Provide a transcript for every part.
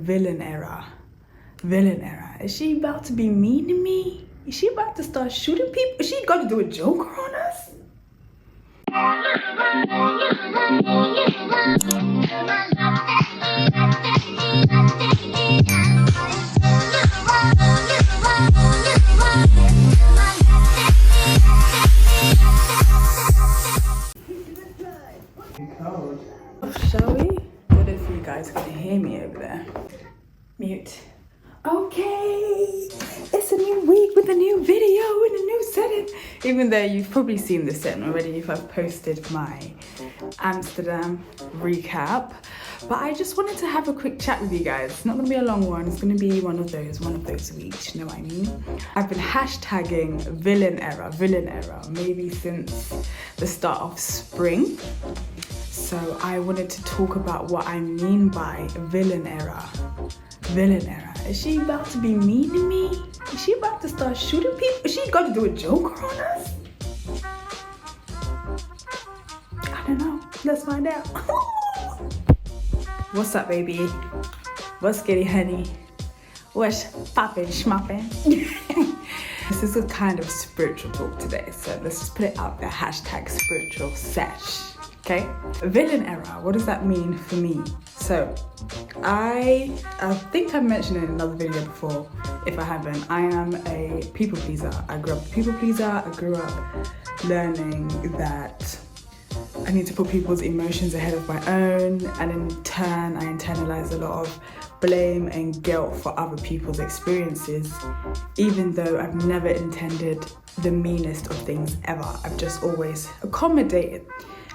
villain era. Villain era. Is she about to be mean to me? Is she about to start shooting people? Is she gonna do a Joker on us? Shall we? What if you guys can hear me over there? Mute. Okay, it's a new week with a new video and a new setting. Even though you've probably seen this setting already if I've posted my Amsterdam recap. But I just wanted to have a quick chat with you guys. It's not gonna be a long one. It's gonna be one of those weeks, you know what I mean? I've been hashtagging villain era, maybe since the start of spring. So I wanted to talk about what I mean by villain era. Villain era. Is she about to be mean to me? Is she about to start shooting people? Is she gonna do a Joker on us? I don't know. Let's find out. What's up, baby? What's goodie, honey? What's poppin', schmoppin'? This is a kind of spiritual talk today, so let's just put it out there. Hashtag spiritual sesh. Okay, villain era, what does that mean for me? So I think I've mentioned it in another video before. If I haven't, I am a people pleaser. I grew up a people pleaser. I grew up learning that I need to put people's emotions ahead of my own, and in turn I internalize a lot of blame and guilt for other people's experiences, even though I've never intended the meanest of things ever. I've just always accommodated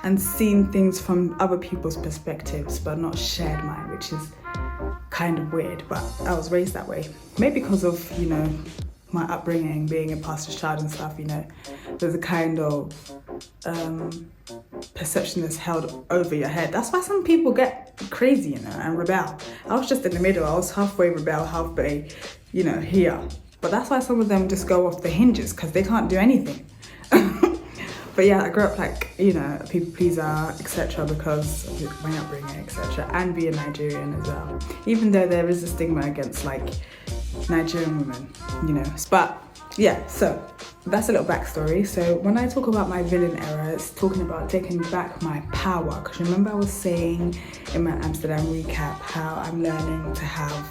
and seen things from other people's perspectives, but not shared mine, which is kind of weird, but I was raised that way. Maybe because of, you know, my upbringing, being a pastor's child and stuff, you know, there's a kind of perception that's held over your head. That's why some people get crazy, you know, and rebel. I was just in the middle. I was halfway rebel, halfway, you know, here. But that's why some of them just go off the hinges, because they can't do anything. But yeah, I grew up like, you know, a people pleaser, etc. because of my upbringing, etc. and being Nigerian as well. Even though there is a stigma against like Nigerian women, you know. But yeah, so that's a little backstory. So when I talk about my villain era, it's talking about taking back my power. Because remember I was saying in my Amsterdam recap how I'm learning to have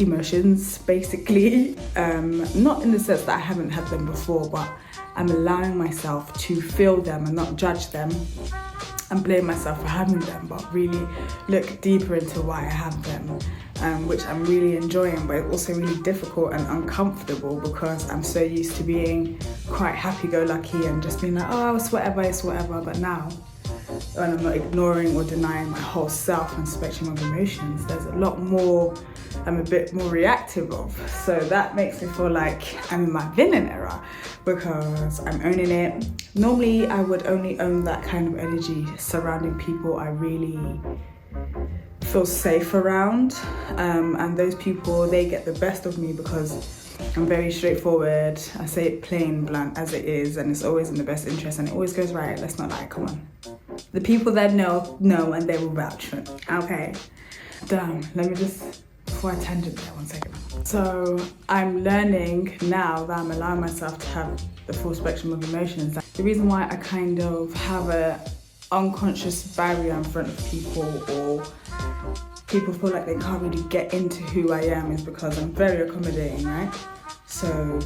emotions, basically. Not in the sense that I haven't had them before, but I'm allowing myself to feel them and not judge them and blame myself for having them, but really look deeper into why I have them, which I'm really enjoying, but it's also really difficult and uncomfortable because I'm so used to being quite happy-go-lucky and just being like, oh, it's whatever, but now, when I'm not ignoring or denying my whole self and spectrum of emotions, there's a lot more I'm a bit more reactive of. So that makes me feel like I'm in my villain era because I'm owning it. Normally I would only own that kind of energy surrounding people I really feel safe around, and those people, they get the best of me because I'm very straightforward. I say it plain blunt as it is, and it's always in the best interest, and it always goes right. Let's not lie, come on. The people that know, and they will vouch for it. Okay, damn, let me just, before I tangent there, 1 second. So I'm learning now that I'm allowing myself to have the full spectrum of emotions. The reason why I kind of have a unconscious barrier in front of people, or people feel like they can't really get into who I am, is because I'm very accommodating, right? So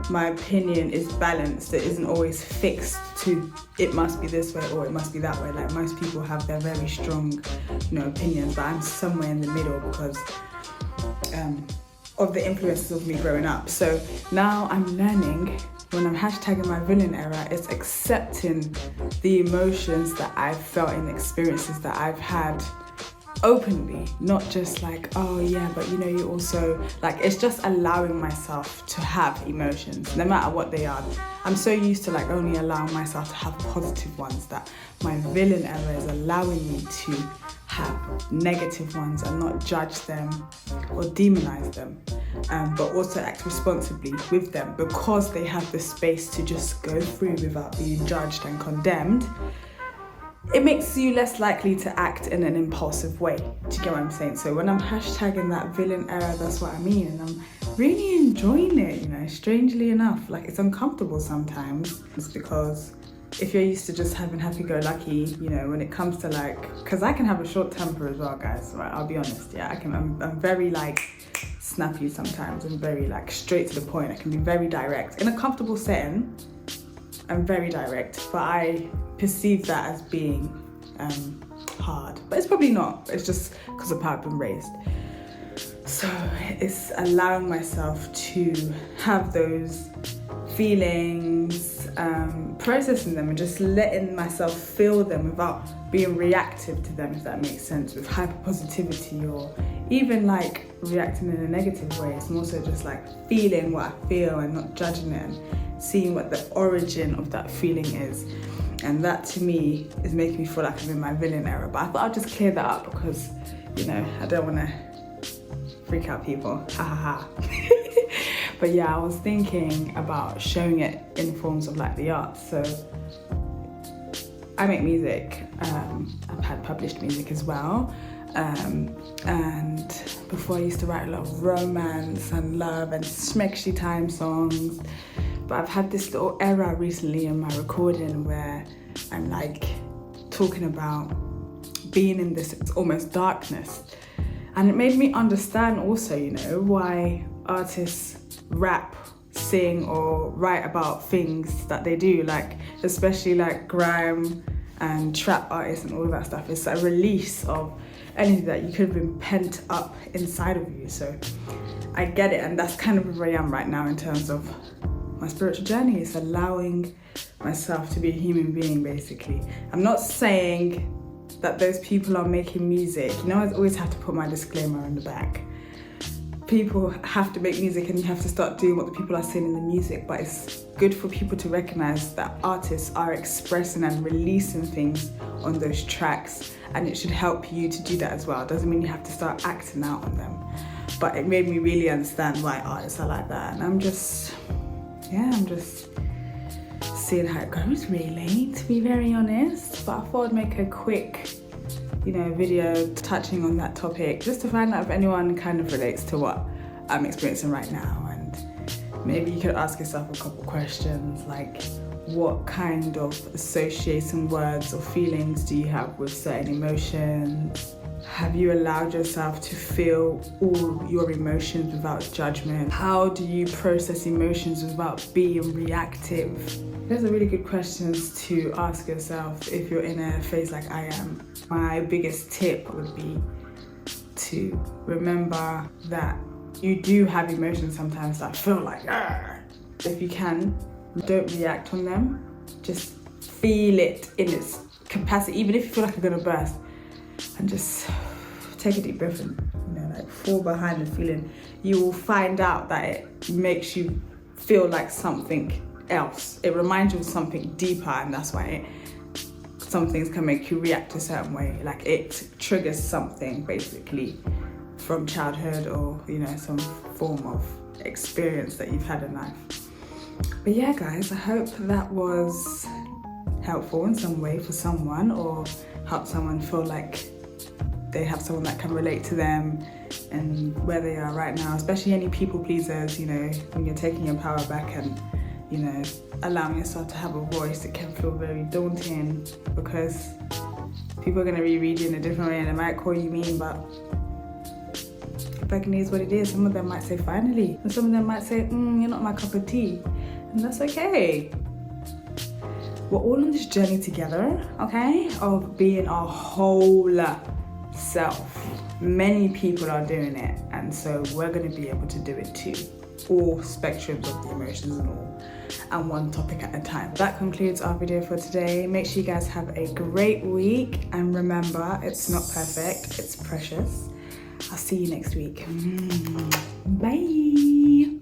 my opinion is balanced. It isn't always fixed to it must be this way or it must be that way. Like most people have their very strong, you know, opinions, but I'm somewhere in the middle because of the influences of me growing up. So now I'm learning, when I'm hashtagging my villain era, it's accepting the emotions that I've felt and experiences that I've had openly, not just like, oh yeah, but you know, you also, like, it's just allowing myself to have emotions, no matter what they are. I'm so used to like only allowing myself to have positive ones that my villain era is allowing me to have negative ones and not judge them or demonize them, but also act responsibly with them because they have the space to just go through without being judged and condemned. it makes you less likely to act in an impulsive way. Do you get what I'm saying? So when I'm hashtagging that villain era, that's what I mean. And I'm really enjoying it, you know, strangely enough. Like, it's uncomfortable sometimes. It's because if you're used to just having happy-go-lucky, you know, when it comes to like, because I can have a short temper as well, guys, right? I'll be honest, yeah, I'm very like snappy sometimes. I'm very like straight to the point. I can be very direct. In a comfortable setting, I'm very direct, but I perceive that as being hard. But it's probably not. It's just because of how I've been raised. So it's allowing myself to have those feelings, processing them and just letting myself feel them without being reactive to them, if that makes sense, with hyper positivity or even like reacting in a negative way. It's more so just like feeling what I feel and not judging it and seeing what the origin of that feeling is. And that to me is making me feel like I'm in my villain era. But I thought I'd just clear that up because, you know, I don't want to freak out people. Ha ha ha. But yeah, I was thinking about showing it in forms of like the arts. So I make music. I've had published music as well. And before I used to write a lot of romance and love and smexy time songs. But I've had this little era recently in my recording where I'm like talking about being in this almost darkness. And it made me understand also, you know, why artists rap, sing or write about things that they do, like especially like grime and trap artists and all that stuff. It's a release of anything that you could have been pent up inside of you. So I get it, and that's kind of where I am right now in terms of my spiritual journey. Is allowing myself to be a human being, basically. I'm not saying that those people are making music. You know, I always have to put my disclaimer in the back. People have to make music and you have to start doing what the people are saying in the music, but it's good for people to recognize that artists are expressing and releasing things on those tracks, and it should help you to do that as well. It doesn't mean you have to start acting out on them, but it made me really understand why artists are like that. And I'm just seeing how it goes, really, to be very honest. But I thought I'd make a quick, you know, video touching on that topic, just to find out if anyone kind of relates to what I'm experiencing right now. And maybe you could ask yourself a couple questions, like what kind of associating words or feelings do you have with certain emotions? Have you allowed yourself to feel all your emotions without judgment? How do you process emotions without being reactive? Those are really good questions to ask yourself if you're in a phase like I am. My biggest tip would be to remember that you do have emotions sometimes that feel like, argh. If you can, don't react on them. Just feel it in its capacity, even if you feel like you're gonna burst. And just take a deep breath and, you know, like fall behind the feeling. You will find out that it makes you feel like something else. It reminds you of something deeper, and that's why some things can make you react a certain way. Like it triggers something basically from childhood or, you know, some form of experience that you've had in life. But yeah, guys, I hope that was helpful in some way for someone, or help someone feel like they have someone that can relate to them and where they are right now, especially any people pleasers, you know, when you're taking your power back and, you know, allowing yourself to have a voice. It can feel very daunting because people are going to reread you in a different way and they might call you mean, but it is what it is. Some of them might say finally, and some of them might say, you're not my cup of tea, and that's okay. We're all on this journey together, okay, of being our whole self. Many people are doing it, and so we're going to be able to do it too. All spectrums of the emotions and all, and one topic at a time. That concludes our video for today. Make sure you guys have a great week, and remember, it's not perfect, it's precious. I'll see you next week. Bye.